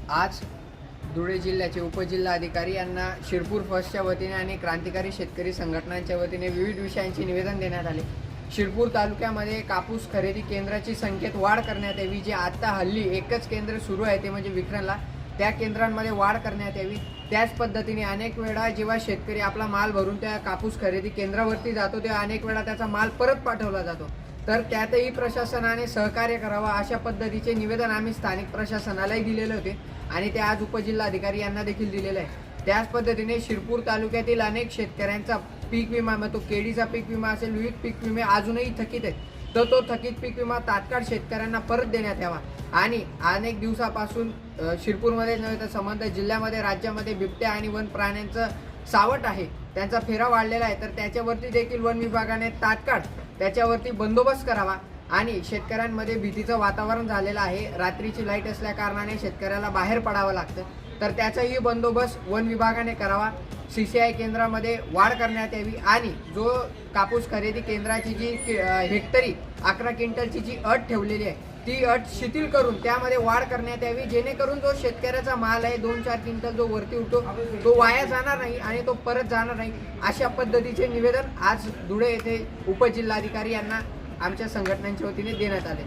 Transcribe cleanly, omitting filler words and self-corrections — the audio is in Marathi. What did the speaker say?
आज धुळे जिल्ह्याचे उपजिल्हाधिकारी यांना शिरपूर फर्स्टच्या वतीने आणि क्रांतिकारी शेतकरी संघटनांच्या वतीने विविध विषयांचे निवेदन देण्यात आले। शिरपूर तालुक्यामध्ये कापूस खरेदी केंद्राची संख्येत वाढ करण्यात यावी। जे आता हल्ली एकच केंद्र सुरू आहे ते म्हणजे विक्रणला, त्या केंद्रांमध्ये वाढ करण्यात यावी। त्याच पद्धतीने अनेक वेळा जेव्हा शेतकरी आपला माल भरून त्या कापूस खरेदी केंद्रावरती जातो तेव्हा अनेक वेळा त्याचा माल परत पाठवला जातो, तर त्यातही प्रशासनाने सहकार्य करावा अशा पद्धतीचे निवेदन आम्ही स्थानिक प्रशासनालाही दिलेले होते आणि ते आज उपजिल्हाधिकारी यांना देखील दिलेले आहे। त्याच पद्धतीने शिरपूर तालुक्यातील अनेक शेतकऱ्यांचा पीक विमा, मग तो केळीचा पीक विमा असेल, विविध पीक विमे अजूनही थकीत आहेत, तर तो थकीत पीक विमा तात्काळ शेतकऱ्यांना परत देण्यात यावा। आणि अनेक दिवसापासून शिरपूरमध्ये नव्हे तर संबंध जिल्ह्यामध्ये राज्यामध्ये बिबट्या आणि वन प्राण्यांचं सावट आहे, त्यांचा फेरा वाढलेला आहे, तर त्याच्यावरती देखील वन विभागाने तात्काळ त्याच्यावरती बंदोबस्त करावा। आणि शेतकऱ्यांमध्ये भीतीचं वातावरण झालेलं आहे, रात्रीची लाईट असल्या कारणाने शेतकऱ्याला बाहेर पडावं लागतं, तर त्याचाही बंदोबस्त वन विभागाने करावा। CCI केंद्रामध्ये वाढ करण्यात यावी आणि जो कापूस खरेदी केंद्राची जी हेक्टरी 11 क्विंटलची जी अट ठेवलेली आहे ती अट शिथिल करून त्यामध्ये वाढ करण्यात यावी, जेणेकरून जो शेतकऱ्याचा माल आहे 2-4 क्विंटल जो वरती उठतो तो वाया जाणार नाही आणि तो परत जाणार नाही। अशा पद्धतीचे निवेदन आज धुळे येथे उपजिल्हाधिकारी यांना आमच्या संघटनांच्या वतीने देण्यात आले।